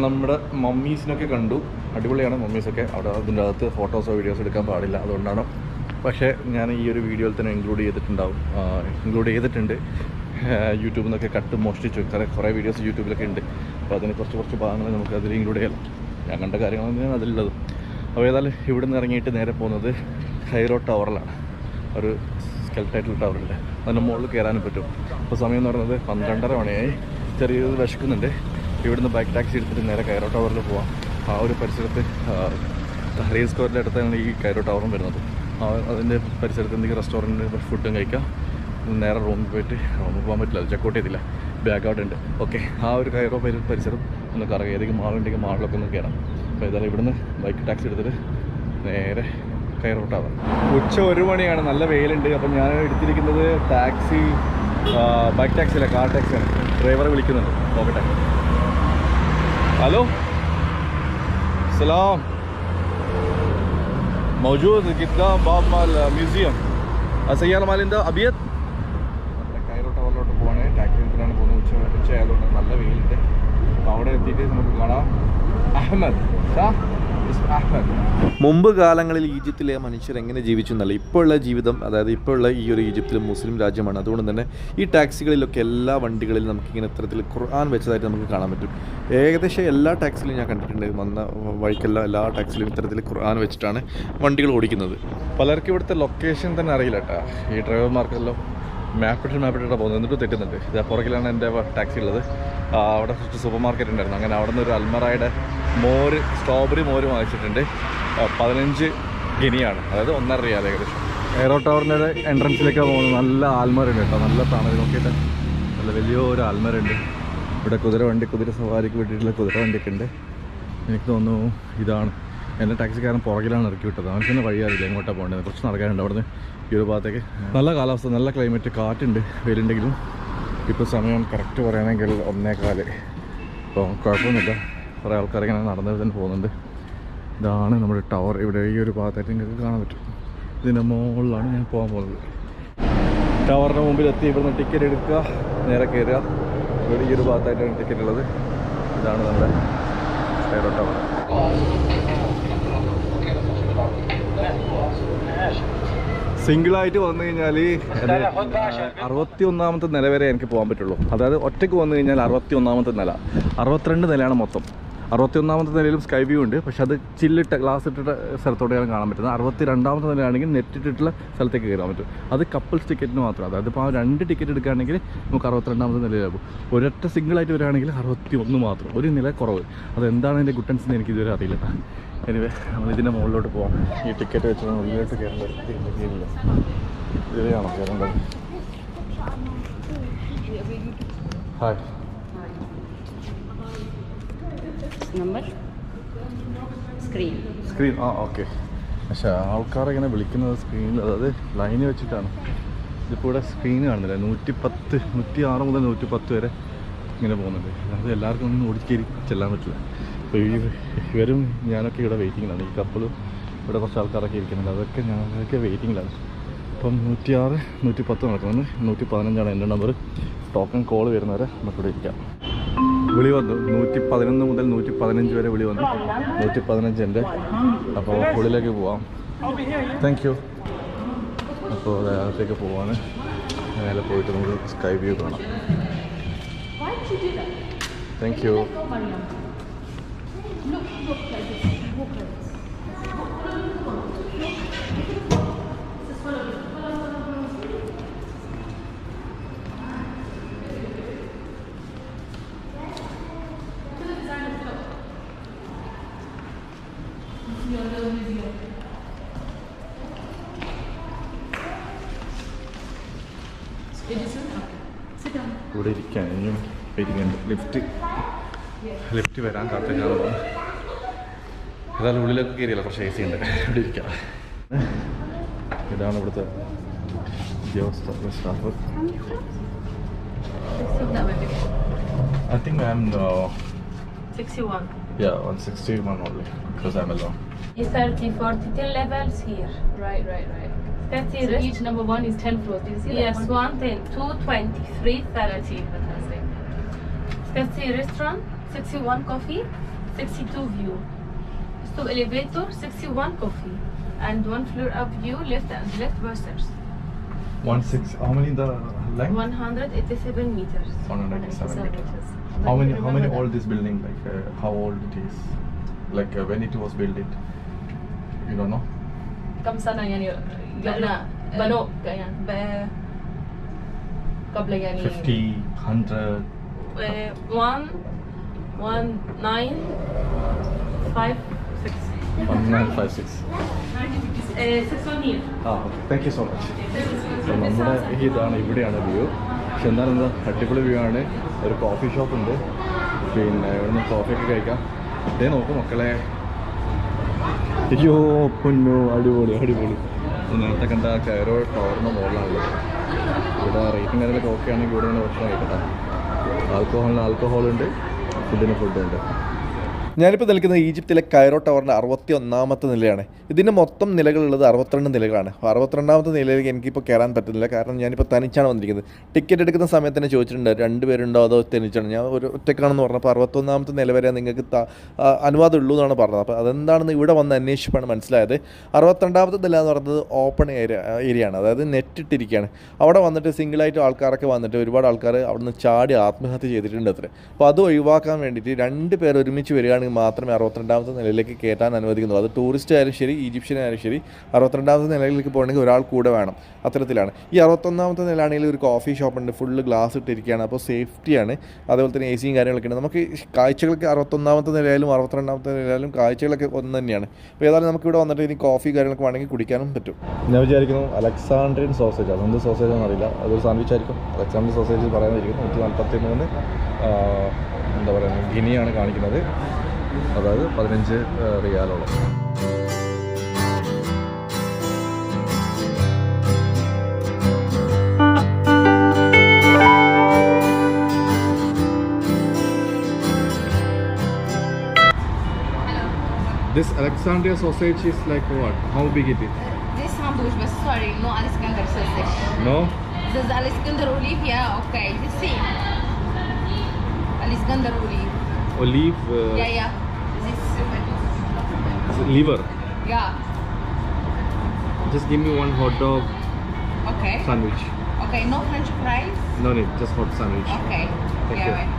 നമ്മുടെ മമ്മീസിനൊക്കെ കണ്ടു. അടിപൊളിയാണ് മമ്മീസൊക്കെ. അവിടെ അതിൻ്റെ അകത്ത് ഫോട്ടോസോ വീഡിയോസോ എടുക്കാൻ പാടില്ല, അതുകൊണ്ടാണ്. പക്ഷേ ഞാൻ ഈ ഒരു വീഡിയോയിൽ തന്നെ ഇൻക്ലൂഡ് ചെയ്തിട്ടുണ്ട്. യൂട്യൂബിൽ നിന്നൊക്കെ കട്ട് മോഷ്ടിച്ചു. കുറേ വീഡിയോസ് യൂട്യൂബിലൊക്കെ ഉണ്ട്. അപ്പോൾ അതിന് കുറച്ച് ഭാഗങ്ങൾ നമുക്ക് അതിൽ ഇൻക്ലൂഡ് ചെയ്യാം. ഞാൻ കണ്ട കാര്യങ്ങൾ തന്നെയാണ് അതിലുള്ളത്. അപ്പോൾ ഏതായാലും ഇവിടെ നിന്ന് ഇറങ്ങിയിട്ട് നേരെ പോകുന്നത് കൈറോ ടവറിലാണ്. ഒരു സ്കെൽറ്റായിട്ടുള്ള ടവറുണ്ട്, അതിൻ്റെ മുകളിൽ കയറാനും പറ്റും. അപ്പോൾ സമയം എന്ന് പറയുന്നത് 12:30 മണിയായി. ചെറിയൊരു വിശക്കുന്നുണ്ട്. ഇവിടുന്ന് ബൈക്ക് ടാക്സി എടുത്തിട്ട് നേരെ കൈറോ ടവറിൽ പോവാം. ആ ഒരു പരിസരത്ത് തഹരീർ സ്ക്വയറിൻ്റെ അടുത്താണ് ഈ കൈറോ ടവറും വരുന്നത്. അതിൻ്റെ പരിസരത്ത് എന്തെങ്കിലും റെസ്റ്റോറൻറ്റ് ഫുഡും കഴിക്കാം. നേരെ റൂമിൽ പോകാൻ പറ്റില്ല, ചെക്കൗട്ട് ചെയ്തില്ല, ബാഗ് ഔട്ട് ഉണ്ട്. ഓക്കെ, ആ ഒരു കൈറോ പരിസരം ഒന്ന് കറങ്ങുക. ഏതെങ്കിലും മാളുണ്ടെങ്കിൽ മാളിലൊക്കെ ഒന്ന് കയറാം. അപ്പോൾ ഏതായാലും ഇവിടുന്ന് ബൈക്ക് ടാക്സി എടുത്തിട്ട് നേരെ കൈറോ ടവർ. ഉച്ച 1 മണിയാണ്, നല്ല വെയിലുണ്ട്. അപ്പം ഞാൻ എടുത്തിരിക്കുന്നത് ബൈക്ക് ടാക്സിയല്ല, കാർ ടാക്സിയാണ്. ഡ്രൈവറെ വിളിക്കുന്നുണ്ട്, നോക്കട്ടെ. हेलो सलाम मौजूद कितना बाब माल म्यूजियम सയ്യാർ മാലിൻ്റെ അബിയത്. കൈറോ ടവറിലോട്ട് പോവാണ്. ടാക്സി എടുത്തിട്ടാണ് പോകുന്നത്. ഉച്ചയായതുകൊണ്ട് നല്ല വെയിലുണ്ട്. അപ്പോൾ അവിടെ എത്തിയിട്ട് നമുക്ക് കാണാം അഹമ്മദ്. മുമ്പ് കാലങ്ങളിൽ ഈജിപ്തിലെ മനുഷ്യർ എങ്ങനെ ജീവിച്ചു എന്നല്ല, ഇപ്പോഴുള്ള ജീവിതം, അതായത് ഇപ്പോഴുള്ള ഈ ഒരു ഈജിപ്തിൽ മുസ്ലിം രാജ്യമാണ്. അതുകൊണ്ട് തന്നെ ഈ ടാക്സികളിലൊക്കെ എല്ലാ വണ്ടികളിലും നമുക്കിങ്ങനെ ഇത്തരത്തിൽ ഖുർആൻ വെച്ചതായിട്ട് നമുക്ക് കാണാൻ പറ്റും. ഏകദേശം എല്ലാ ടാക്സിയിലും ഞാൻ കണ്ടിട്ടുണ്ട്. വന്ന വഴിക്കെല്ലാം എല്ലാ ടാക്സിയിലും ഇത്തരത്തിൽ ഖുർആൻ വെച്ചിട്ടാണ് വണ്ടികൾ ഓടിക്കുന്നത്. പലർക്കും ഇവിടുത്തെ ലൊക്കേഷൻ തന്നെ അറിയില്ല കേട്ടോ. ഈ ഡ്രൈവർമാർക്കെല്ലാം മാപ്പിട്ടിട്ടാണ് പോകുന്നത്. എന്നിട്ട് തെറ്റുന്നുണ്ട്. ഇത് പുറകിലാണ് എൻ്റെ ടാക്സി ഉള്ളത്. അവിടെ കുറച്ച് സൂപ്പർ മാർക്കറ്റ് ഉണ്ടായിരുന്നു. അങ്ങനെ അവിടെ നിന്ന് ഒരു അൽമറായുടെ സ്ട്രോബെറി മോര് വാങ്ങിച്ചിട്ടുണ്ട്. 15 ഗിനിയാണ്, അതായത് 1.5 റിയാൽ ഏകദേശം. കൈറോ ടവറിൻ്റെ എൻട്രൻസിലേക്കാണ് പോകുന്നത്. നല്ല ആൽമറുണ്ട് കേട്ടോ, നല്ല തണൽ നോക്കിയിട്ട്. നല്ല വലിയൊരു ആൽമറുണ്ട്. ഇവിടെ കുതിര സവാരിക്ക് വേണ്ടിയിട്ടുള്ള കുതിര വണ്ടിയൊക്കെ ഉണ്ട്. എനിക്ക് തോന്നുന്നു ഇതാണ്. എൻ്റെ ടാക്സിക്കാരൻ പുറകിലാണ് ഇറക്കി വിട്ടത്. അവർക്ക് തന്നെ വഴിയാറില്ല എങ്ങോട്ടാണ് പോകേണ്ടത്. കുറച്ച് നടക്കാനുണ്ട് അവിടുന്ന് ഈ ഒരു ഭാഗത്തേക്ക്. നല്ല കാലാവസ്ഥ, നല്ല ക്ലൈമറ്റ്, കാറ്റുണ്ട്, വെയിലുണ്ടെങ്കിലും ഇപ്പോൾ സമയം കറക്റ്റ് പറയുകയാണെങ്കിൽ 1:15. അപ്പോൾ കുഴപ്പമൊന്നുമില്ല. കുറേ ആൾക്കാർ ഇങ്ങനെ നടന്നു തന്നെ പോകുന്നുണ്ട്. ഇതാണ് നമ്മുടെ ടവർ. ഇവിടെ ഈ ഒരു ഭാഗത്തായിട്ട് നിങ്ങൾക്ക് കാണാൻ പറ്റും. ഇതിൻ്റെ മുകളിലാണ് ഞാൻ പോകാൻ പോകുന്നത്. ടവറിൻ്റെ മുമ്പിലെത്തി ഇവിടുന്ന് ടിക്കറ്റ് എടുക്കുക, നേരെ കയറുക. ഇവിടെ ഈ ഒരു ഭാഗത്തായിട്ടാണ് ടിക്കറ്റ് ഉള്ളത്. ഇതാണ് നമ്മുടെ കൈറോ ടവർ. സിംഗിളായിട്ട് വന്നു കഴിഞ്ഞാൽ 61ാമത്തെ നില വരെ എനിക്ക് പോകാൻ പറ്റുള്ളൂ. അതായത് ഒറ്റയ്ക്ക് വന്നു കഴിഞ്ഞാൽ 61ാമത്തെ നില. 62 നിലയാണ് മൊത്തം. 61ാമത്തെ നിലയിലും സ്കൈ വ്യൂ ഉണ്ട്. പക്ഷെ അത് ചില്ലിട്ട ഗ്ലാസ് ഇട്ടിട്ട സ്ഥലത്തോടെയാണ് കാണാൻ പറ്റുന്നത്. 62ാമത്തെ നിലയാണെങ്കിൽ നെറ്റ് ഇട്ടിട്ടുള്ള സ്ഥലത്തേക്ക് കയറാൻ പറ്റും. അത് കപ്പിൾസ് ടിക്കറ്റിന് മാത്രം. അതായത് ഇപ്പോൾ ആ 2 ടിക്കറ്റ് എടുക്കുകയാണെങ്കിൽ നമുക്ക് 62ാമത്തെ നിലയിലാകും. ഒരൊറ്റ സിംഗിളായിട്ട് വരികയാണെങ്കിൽ 61 മാത്രം, ഒരു നില കുറവ്. അതെന്താണ് എൻ്റെ ഗുട്ടൻസ് എന്ന് എനിക്ക് ഇതുവരെ അറിയില്ല. എനിവേ നമ്മളിതിൻ്റെ മുകളിലോട്ട് പോകാം. ഈ ടിക്കറ്റ് വെച്ച് ഉള്ളിലോട്ട് കയറേണ്ടത് ഇതിലെയാണോ കയറേണ്ടത്? ഹായ്. Screen okay. പക്ഷേ ആൾക്കാരെ ഇങ്ങനെ വിളിക്കുന്നത് സ്ക്രീനിൽ, അതായത് ലൈന് വെച്ചിട്ടാണ്. ഇതിപ്പോൾ ഇവിടെ സ്ക്രീൻ കാണുന്നില്ല. 110, 106 മുതൽ 110 വരെ ഇങ്ങനെ പോകുന്നുണ്ട്. അത് എല്ലാവർക്കും ഒന്നും ഓടിക്കേറി ചെല്ലാൻ പറ്റില്ല. അപ്പോൾ ഇവരും ഞാനൊക്കെ ഇവിടെ വെയിറ്റിങ്ങിലാണ്. ഈ കപ്പിളും ഇവിടെ കുറച്ച് ആൾക്കാരൊക്കെ ഇരിക്കുന്നുണ്ട്. അതൊക്കെ ഞങ്ങൾക്ക് വെയിറ്റിങ്ങിലാണ്. അപ്പം 106, 110 നടക്കുന്നത്. 115 എൻ്റെ നമ്പർ. ടോക്കൺ കോൾ വരുന്നവരെ നമുക്കിവിടെ ഇരിക്കാം. വിളി വന്നു 111 മുതൽ 115 വരെ വിളി വന്നു. 115 എൻ്റെ. അപ്പോൾ ഉള്ളിലേക്ക് പോവാം. Thank you. അപ്പോൾ അകത്തേക്ക് പോവാണ്. മേലെ പോയിട്ട് നമുക്ക് സ്കൈ വ്യൂ കാണാം. Thank you. ഇവിടെ ഇരിക്കാൻ ഇനിയും വെയിറ്റിംഗ് ഉണ്ട്. ലിഫ്റ്റ് വരാൻ കാത്തിരിക്കാന്ന് തോന്നുന്നു. ഏതായാലും ഉള്ളിലൊക്കെ കയറിയല്ല, കുറച്ച് AC ഉണ്ട്. ഇവിടെ ഇരിക്കാം. ഇതാണ് ഇവിടുത്തെ ഉദ്യോഗസ്ഥ staff. I think I'm 61. Yeah, 161 only because I'm alone. It's 30, 40, 10 levels here. Right. 30 So each number 1 is 10 floors. Did you see Yes, that? 1, 10, 2, 20, 3, 30. Fantastic. 30 restaurant, 61 coffee, 62 view. 2 elevator, 61 coffee. And 1 floor up view, left and left buses. 16. How many the length? 187 meters. 187 meters. meters. How many remember old this building? Like how old it is? Like when it was built? It you don't know? كم سنة يعني لا بنوه يعني قبل يعني 50, 100. 1, 1, 9, 5, 6. 1956. 6 1 here. Thank you so much. അപ്പോൾ നമ്മുടെ ഇതാണ്, ഇവിടെയാണ് view. പക്ഷെ എന്തായാലും എന്താ അടിപൊളി view ആണ്. ഒരു കോഫി ഷോപ്പ് ഉണ്ട്. പിന്നെ ഇവിടുന്ന് കോഫിയൊക്കെ കഴിക്കാം. ഇതേ നോക്കും മക്കളെ. അയ്യോ പൊന്നോ, അടിപൊളി. നേരത്തെ കണ്ട കൈറോ ടവറിന് മുകളിലാണല്ലോ. ഇവിടെ റേറ്റും കാര്യങ്ങളൊക്കെ ഓക്കെ ആണെങ്കിൽ ഇവിടെ നിന്ന് ഭക്ഷണം കഴിക്കട്ടെ. ആൽക്കഹോളുണ്ട്, ഫുഡിന് ഫുഡുണ്ട്. ഞാനിപ്പോൾ നിൽക്കുന്നത് ഈജിപ്തിലെ കൈറോ ടവറിൻ്റെ 61ാമത്തെ നിലയാണ്. ഇതിൻ്റെ മൊത്തം നിലകളുള്ളത് 62 നിലകളാണ്. 62ാമത്തെ നിലയിലേക്ക് എനിക്കിപ്പോൾ കയറാൻ പറ്റുന്നില്ല, കാരണം ഞാനിപ്പോൾ തനിച്ചാണ് വന്നിരിക്കുന്നത്. ടിക്കറ്റ് എടുക്കുന്ന സമയത്ത് തന്നെ ചോദിച്ചിട്ടുണ്ട് 2 പേരുണ്ടോ അതോ തനിച്ചാണ്. ഞാൻ ഒരു ഒറ്റക്കാണെന്ന് പറഞ്ഞപ്പോൾ 61ാമത്തെ നില വരെ നിങ്ങൾക്ക് അനുവാദം ഉള്ളൂ എന്നാണ് പറഞ്ഞത്. അപ്പോൾ അതെന്താണെന്ന് ഇവിടെ വന്ന് അന്വേഷിച്ചപ്പോഴാണ് മനസ്സിലായത്. 62ാമത്തെ നില എന്ന് പറയുന്നത് ഓപ്പൺ ഏരിയയാണ്, അതായത് നെറ്റ് ഇട്ടിരിക്കുകയാണ്. അവിടെ വന്നിട്ട് സിംഗിളായിട്ട് ആൾക്കാരൊക്കെ വന്നിട്ട് ഒരുപാട് ആൾക്കാർ അവിടെ നിന്ന് ചാടി ആത്മഹത്യ ചെയ്തിട്ടുണ്ട് അത്ര. അപ്പോൾ അത് ഒഴിവാക്കാൻ വേണ്ടിയിട്ട് 2 പേർ ഒരുമിച്ച് വരികയാണ് വരികയാണെങ്കിൽ മാത്രമേ 62ാമത്തെ നിലയിലേക്ക് കയറ്റാൻ അനുവദിക്കുന്നുള്ളൂ. അത് ടൂറിസ്റ്റ് ആയാലും ശരി, ഈജിപ്ഷ്യൻ ആയാലും ശരി, 62ാമത്തെ നിലയിലേക്ക് പോകണമെങ്കിൽ ഒരാൾ കൂടെ വേണം. അത്തരത്തിലാണ്. ഈ 61ാമത്തെ നിലയാണെങ്കിൽ ഒരു കോഫി ഷോപ്പുണ്ട്, ഫുള്ള് ഗ്ലാസ് ഇട്ടിരിക്കുകയാണ്. അപ്പോൾ സേഫ്റ്റിയാണ്. അതുപോലെ തന്നെ എ സിയും കാര്യങ്ങളൊക്കെ ഉണ്ട്. നമുക്ക് കാഴ്ചകൾക്ക് 61ാമത്തെ നിലയിലും 62ാമത്തെ നിലയിലും കാഴ്ചകളൊക്കെ ഒന്ന് തന്നെയാണ്. അപ്പോൾ ഏതായാലും നമുക്ക് ഇവിടെ വന്നിട്ട് ഇനി കോഫി കാര്യങ്ങളൊക്കെ വേണമെങ്കിൽ കുടിക്കാനും പറ്റും. ഞാൻ വിചാരിക്കുന്നു അലക്സാണ്ട്രിയൻ സോസേജ്, അതെന്ത് സോസേജ് എന്നറിയില്ല, അതൊരു സാൻഡ്വിച്ച് ആയിരിക്കും. Alexandrine sausage പറയാനായിരിക്കും. 143 എന്താ പറയുക ഗിനിയാണ് കാണിക്കുന്നത്, അതായത് 15 റിയാലോളം. This Alexandria sausage is like what? How big it is? This sandwich, but sorry, no Alexander sausage. No? This is Alexander olive, yeah, okay, the same. Alexander olive. Olive. Yeah. This Liver. yeah. Just give me one hot dog Okay. sandwich. Okay, no French fries. No need, just hot sandwich. Okay. Thank yeah. you. Right.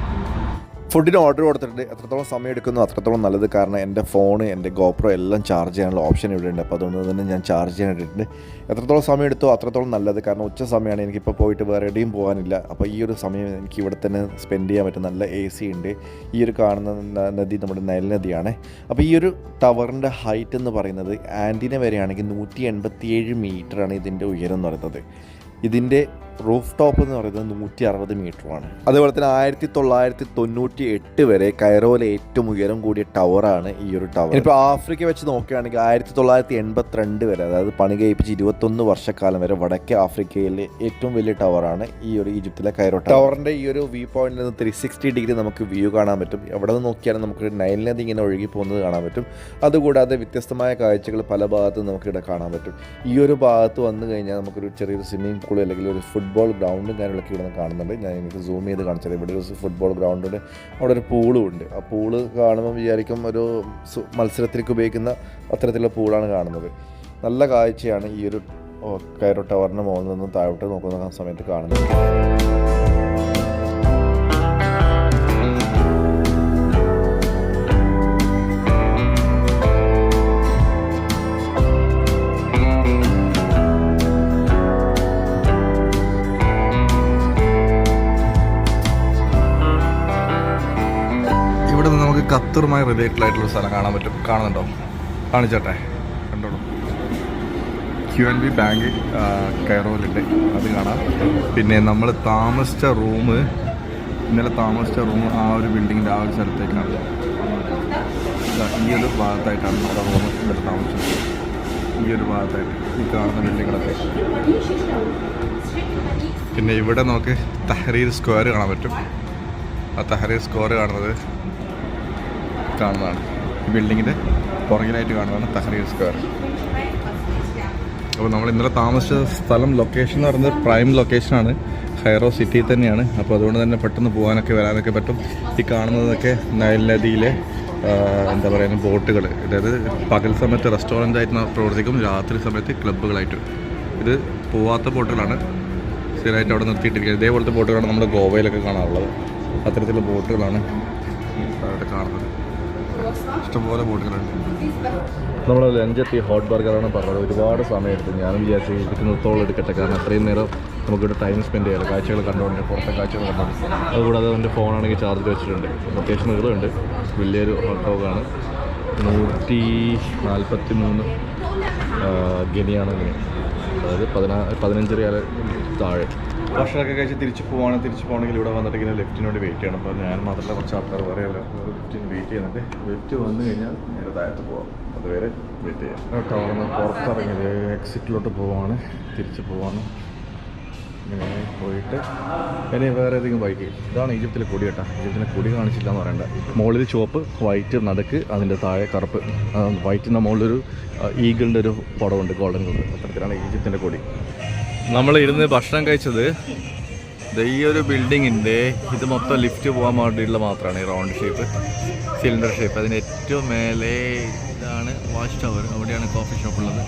ഫുഡിന് order കൊടുത്തിട്ടുണ്ട്. എത്രത്തോളം സമയം എടുക്കുന്നു അത്രത്തോളം നല്ലത്. കാരണം എൻ്റെ phone, എൻ്റെ ഗോപ്രോ എല്ലാം ചാർജ് ചെയ്യാനുള്ള ഓപ്ഷൻ ഇവിടെ ഉണ്ട്. അപ്പോൾ അതുകൊണ്ട് തന്നെ ഞാൻ ചാർജ് ചെയ്യാൻ ഇട്ടിട്ടുണ്ട്. എത്രത്തോളം സമയം എടുത്തോ അത്രത്തോളം നല്ലത്. കാരണം ഉച്ച സമയമാണ്, എനിക്കിപ്പോൾ പോയിട്ട് വേറെ എവിടെയും പോകാനില്ല. അപ്പോൾ ഈ ഒരു സമയം എനിക്ക് ഇവിടെ തന്നെ സ്പെൻഡ് ചെയ്യാൻ പറ്റും. നല്ല AC ഉണ്ട്. ഈ ഒരു കാണുന്ന നദി നമ്മുടെ നൈൽ നദിയാണ്. അപ്പോൾ ഈ ഒരു ടവറിൻ്റെ ഹൈറ്റ് എന്ന് പറയുന്നത് ആൻറ്റിന വരെയാണെങ്കിൽ 187 മീറ്ററാണ് ഇതിൻ്റെ ഉയരം എന്ന് പറയുന്നത്. ഇതിൻ്റെ റൂഫ് ടോപ്പ് എന്ന് പറയുന്നത് 160 മീറ്ററുമാണ്. അതുപോലെ തന്നെ 1998 വരെ കൈറോയിലെ ഏറ്റവും ഉയരം കൂടിയ ടവറാണ് ഈ ഒരു ടവർ. ഇപ്പോൾ ആഫ്രിക്ക വെച്ച് നോക്കുകയാണെങ്കിൽ 1982 വരെ, അതായത് പണി കഴിപ്പിച്ച് 21 വർഷക്കാലം വരെ വടക്കേ ആഫ്രിക്കയിലെ ഏറ്റവും വലിയ ടവറാണ് ഈ ഒരു ഈജിപ്തിലെ കൈറോ ടവറിൻ്റെ ഈ ഒരു വ്യൂ പോയിന്റിൽ നിന്ന് 360 ഡിഗ്രി നമുക്ക് വ്യൂ കാണാൻ പറ്റും. എവിടെ നിന്ന് നോക്കിയാലും നമുക്ക് നൈൽ നദി ഇങ്ങനെ ഒഴുകി പോകുന്നത് കാണാൻ പറ്റും. അതുകൂടാതെ വ്യത്യസ്തമായ കാഴ്ചകൾ പല ഭാഗത്തും നമുക്കിവിടെ കാണാൻ പറ്റും. ഈ ഒരു ഭാഗത്ത് വന്നു കഴിഞ്ഞാൽ നമുക്കൊരു ചെറിയൊരു സ്വിമ്മിംഗ് പൂൾ അല്ലെങ്കിൽ ഒരു ഫുട്ബോൾ ഗ്രൗണ്ടും കാര്യങ്ങളൊക്കെ ഇവിടെ നിന്ന് കാണുന്നുണ്ട്. ഞാൻ എനിക്ക് സൂം ചെയ്ത് കാണിച്ചത്. ഇവിടെ ഒരു ഫുട്ബോൾ ഗ്രൗണ്ടുണ്ട്, അവിടെ ഒരു പൂളും ഉണ്ട്. ആ പൂള് കാണുമ്പോൾ വിചാരിക്കും ഒരു മത്സരത്തിലേക്ക് ഉപയോഗിക്കുന്ന അത്തരത്തിലുള്ള പൂളാണ് കാണുന്നത്. നല്ല കാഴ്ചയാണ് ഈ ഒരു കൈറോ ടവറിന് മുകളിൽ നിന്ന് താഴോട്ട് നോക്കുന്ന സമയത്ത് കാണുന്നത്. ഖത്തറുമായി റിലേറ്റഡ് ആയിട്ടുള്ള സ്ഥലം കാണാൻ പറ്റും. കാണുന്നുണ്ടോ? കാണിച്ചോട്ടെ, കണ്ടോളൂ. QNB ബാങ്ക് കൈറോയിലുണ്ട്, അത് കാണാം. പിന്നെ നമ്മൾ ഇന്നലെ താമസിച്ച റൂം ആ ഒരു ബിൽഡിങ്ങിൻ്റെ ആ ഒരു സ്ഥലത്തേക്കാണ്. ഈ ഒരു ഭാഗത്തായിട്ടാണ് നമ്മുടെ റൂം ഇന്നലെ താമസിച്ചത്. ഈ ഒരു ഭാഗത്തായിട്ട് ഈ കാണുന്ന ബിൽഡിങ്ങുകളൊക്കെ. പിന്നെ ഇവിടെ നമുക്ക് തഹരീർ സ്ക്വയർ കാണാൻ പറ്റും. ആ തഹരീർ സ്ക്വയർ കാണുന്നതാണ് ഈ ബിൽഡിങ്ങിൻ്റെ പുറകിലായിട്ട് കാണുന്നതാണ് തഹരീർ സ്ക്വയർ. അപ്പോൾ നമ്മൾ ഇന്നലെ താമസിച്ച സ്ഥലം ലൊക്കേഷൻ എന്ന് പറയുന്നത് പ്രൈം ലൊക്കേഷനാണ്, കൈറോ സിറ്റിയിൽ തന്നെയാണ്. അപ്പോൾ അതുകൊണ്ട് തന്നെ പെട്ടെന്ന് പോകാനൊക്കെ വരാനൊക്കെ പറ്റും. ഈ കാണുന്നതൊക്കെ നൈൽ നദിയിലെ എന്താ പറയുക ബോട്ടുകൾ, അതായത് പകൽ സമയത്ത് റെസ്റ്റോറൻ്റ് ആയിട്ട് പ്രവർത്തിക്കും, രാത്രി സമയത്ത് ക്ലബ്ബുകളായിട്ട്. ഇത് പോവാത്ത ബോട്ടുകളാണ്, സ്ഥിരമായിട്ട് അവിടെ നിർത്തിയിട്ടിരിക്കുന്നത്. ഇതേപോലത്തെ ബോട്ടുകളാണ് നമ്മുടെ ഗോവയിലൊക്കെ കാണാറുള്ളത്. അത്തരത്തിലുള്ള ബോട്ടുകളാണ് അവിടെ കാണുന്നത്. ഇഷ്ടംപോലെ ബോട്ടുകളുണ്ട്. നമ്മൾ ലഞ്ചെത്തി ഹോട്ട് ബർഗറാണ് പറഞ്ഞത്. ഒരുപാട് സമയം എടുത്തു. ഞാനും വിചാരിച്ചു ഇരിക്കുന്നത്തോളം എടുക്കട്ടെ, കാരണം അത്രയും നേരം നമുക്കിവിടെ ടൈം സ്പെൻഡ് ചെയ്യാറ്, കാഴ്ചകൾ കണ്ടുകൊണ്ട്, പുറത്തെ കാഴ്ചകൾ കണ്ടുകൊണ്ട്. അതുകൂടാതെ എൻ്റെ ഫോണാണെങ്കിൽ ചാർജ് വെച്ചിട്ടുണ്ട്. അത്യാവശ്യം നീളമുണ്ട്. വലിയൊരു ഹോട്ട് ഡോഗാണ്. 143 ഗിനിയാണ് ഗിനി, അതായത് 15 റിയാൽ താഴെ. ഭക്ഷണമൊക്കെ കഴിച്ച് തിരിച്ചു പോകണമെങ്കിൽ ഇവിടെ വന്നിട്ട് ഇങ്ങനെ ലിഫ്റ്റിന് വേണ്ടി വെയിറ്റ് ചെയ്യണം. അപ്പോൾ ഞാൻ മാത്രമല്ല, കുറച്ച് ആൾക്കാർ വേറെ ലിഫ്റ്റിന് വെയിറ്റ് ചെയ്യുന്നുണ്ട്. ലിഫ്റ്റ് വന്നു കഴിഞ്ഞാൽ നേരെ താഴത്ത് പോകാം, അതുവരെ വെയിറ്റ് ചെയ്യാം. ടവറിന് പുറത്തിറങ്ങിയത് എക്സിറ്റിലോട്ട് പോവാണ്, തിരിച്ച് പോവാണ്. ഇങ്ങനെ പോയിട്ട് ഇനി വേറെ ഏതെങ്കിലും ബൈക്ക്. ഇതാണ് ഈജിപ്തിലെ കൊടി കേട്ടോ. ഈജിപ്തിലെ കൊടി കാണിച്ചില്ല എന്ന് പറയണ്ട. മുകളിൽ ചുവപ്പ്, വൈറ്റ് നടുക്ക്, അതിൻ്റെ താഴെ കറുപ്പ്. വൈറ്റിൻ്റെ മുകളിലൊരു ഈഗിളിൻ്റെ ഒരു പടമുണ്ട്, ഗോൾഡൻ കളർ. അത്തരത്തിലാണ് ഈജിപ്തിൻ്റെ കൊടി. നമ്മൾ ഇരുന്ന് ഭക്ഷണം കഴിച്ചത് ഈ ഒരു ബിൽഡിങ്ങിൻ്റെ ഇത് മൊത്തം ലിഫ്റ്റ് പോകാൻ വേണ്ടിയിട്ടുള്ള മാത്രമാണ്. ഈ റൗണ്ട് ഷേപ്പ്, സിലിണ്ടർ ഷേപ്പ്. അതിൻ്റെ ഏറ്റവും മേലെ ഇതാണ് വാച്ച് ടവർ. അവിടെയാണ് കോഫി ഷോപ്പ് ഉള്ളത്.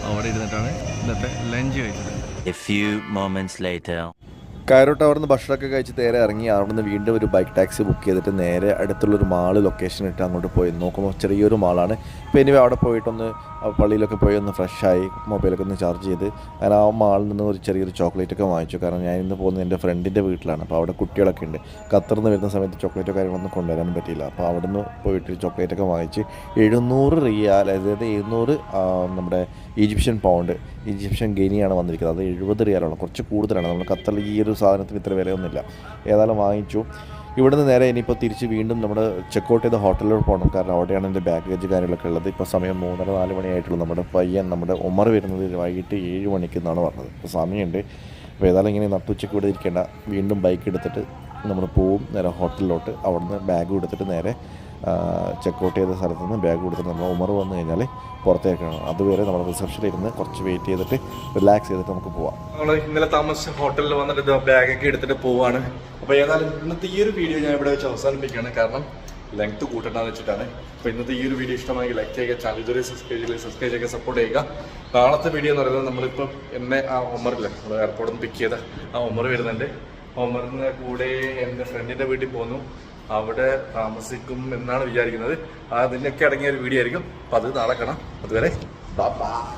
അവിടെ ഇരുന്നിട്ടാണ് ഇന്നത്തെ ലഞ്ച് കഴിച്ചത്. A few moments later. കയറോ ടവറിൽ നിന്ന് ഭക്ഷണമൊക്കെ കഴിച്ച് നേരെ ഇറങ്ങി അവിടെ നിന്ന് വീണ്ടും ഒരു ബൈക്ക് ടാക്സി ബുക്ക് ചെയ്തിട്ട് നേരെ അടുത്തുള്ളൊരു മാള് ലൊക്കേഷൻ ഇട്ട് അങ്ങോട്ട് പോയി നോക്കുമ്പോൾ ചെറിയൊരു മാളാണ്. അപ്പോൾ ഇനി അവിടെ പോയിട്ടൊന്ന് പള്ളിയിലൊക്കെ പോയി ഒന്ന് ഫ്രഷായി മൊബൈലൊക്കെ ഒന്ന് ചാർജ് ചെയ്ത് ഞാൻ ആ മാളിൽ നിന്ന് ഒരു ചെറിയൊരു ചോക്ലേറ്റൊക്കെ വാങ്ങിച്ചു. കാരണം ഞാൻ ഇന്ന് പോകുന്നത് എൻ്റെ ഫ്രണ്ടിൻ്റെ വീട്ടിലാണ്. അപ്പോൾ അവിടെ കുട്ടികളൊക്കെ ഉണ്ട്. ഖത്തറിൽ നിന്ന് വരുന്ന സമയത്ത് ചോക്ലേറ്റോ കാര്യങ്ങളൊന്നും കൊണ്ടുവരാൻ പറ്റിയില്ല. അപ്പോൾ അവിടെ നിന്ന് പോയിട്ട് ചോക്ലേറ്റൊക്കെ വാങ്ങിച്ച് 700 റിയാൽ, അതായത് 700 നമ്മുടെ ഈജിപ്ഷ്യൻ പൗണ്ട്, ഈജിപ്ഷ്യൻ ഗെനിയാണ് വന്നിരിക്കുന്നത്. അത് 70 റിയാലാണ്, കുറച്ച് കൂടുതലാണ്. നമ്മൾ ഖത്തറിൽ ഈ ഒരു സാധനത്തിന് ഇത്ര വിലയൊന്നുമില്ല. ഏതായാലും വാങ്ങിച്ചു. ഇവിടുന്ന് നേരെ ഇനിയിപ്പോൾ തിരിച്ച് വീണ്ടും നമ്മുടെ ചെക്കൗട്ട് ചെയ്ത ഹോട്ടലിലോട്ട് പോകണം. കാരണം അവിടെയാണ് എൻ്റെ ബാഗേജ് കാര്യങ്ങളൊക്കെ ഉള്ളത്. ഇപ്പോൾ സമയം 3:30-4 മണിയായിട്ടുള്ളൂ. നമ്മുടെ പയ്യൻ നമ്മുടെ ഉമർ വരുന്നത് വൈകിട്ട് 7 മണിക്ക് എന്നാണ് പറഞ്ഞത്. ഇപ്പോൾ സമയമുണ്ട്. അപ്പോൾ ഏതായാലും ഇങ്ങനെ നട്ടുച്ചയ്ക്ക് ഇവിടെ ഇരിക്കേണ്ട, വീണ്ടും ബൈക്ക് എടുത്തിട്ട് നമ്മൾ പോവും നേരെ ഹോട്ടലിലോട്ട്. അവിടുന്ന് ബാഗ് എടുത്തിട്ട് നേരെ ചെക്കൗട്ട് ചെയ്ത സ്ഥലത്ത് നിന്ന് ബാഗ് കൊടുത്തിട്ട് നമ്മൾ ഉമർ വന്നു കഴിഞ്ഞാൽ പുറത്തേക്കാണ്. അതുവരെ നമ്മൾ റിസപ്ഷനിൽ ഇരുന്ന് കുറച്ച് വെയിറ്റ് ചെയ്തിട്ട് റിലാക്സ് ചെയ്തിട്ട് നമുക്ക് പോവാം. നമ്മൾ ഇന്നലെ താമസിച്ച ഹോട്ടലിൽ വന്നിട്ട് ബാഗൊക്കെ എടുത്തിട്ട് പോവാണ്. അപ്പോൾ ഏതായാലും ഇന്നത്തെ ഈ ഒരു വീഡിയോ ഞാൻ ഇവിടെ വെച്ച് അവസാനിപ്പിക്കുകയാണ്. കാരണം ലെങ്ത് കൂട്ടണ്ടെന്ന് വെച്ചിട്ടാണ്. അപ്പോൾ ഇന്നത്തെ ഈ ഒരു വീഡിയോ ഇഷ്ടമായെങ്കിൽ ലൈക്ക് ചെയ്യുക, ചാനൽ ഇതുവരെ സബ്സ്ക്രൈബ് ചെയ്യുക, സപ്പോർട്ട് ചെയ്യുക. നാളത്തെ വീഡിയോ എന്ന് പറയുന്നത് നമ്മളിപ്പം എന്നെ ആ ഉമറില്ല, നമ്മൾ എയർപോർട്ടിൽ നിന്ന് പിക്ക് ചെയ്ത ആ ഉമർ വരുന്നുണ്ട്. ഉമറിൻ്റെ കൂടെ എൻ്റെ ഫ്രണ്ടിൻ്റെ വീട്ടിൽ പോന്നു. അവിടെ താമസിക്കും എന്നാണ് വിചാരിക്കുന്നത്. അതിനൊക്കെ അടങ്ങിയ ഒരു വീഡിയോ ആയിരിക്കും. അപ്പോൾ അത് നാളെ കാണാം. അതുവരെ ബൈ.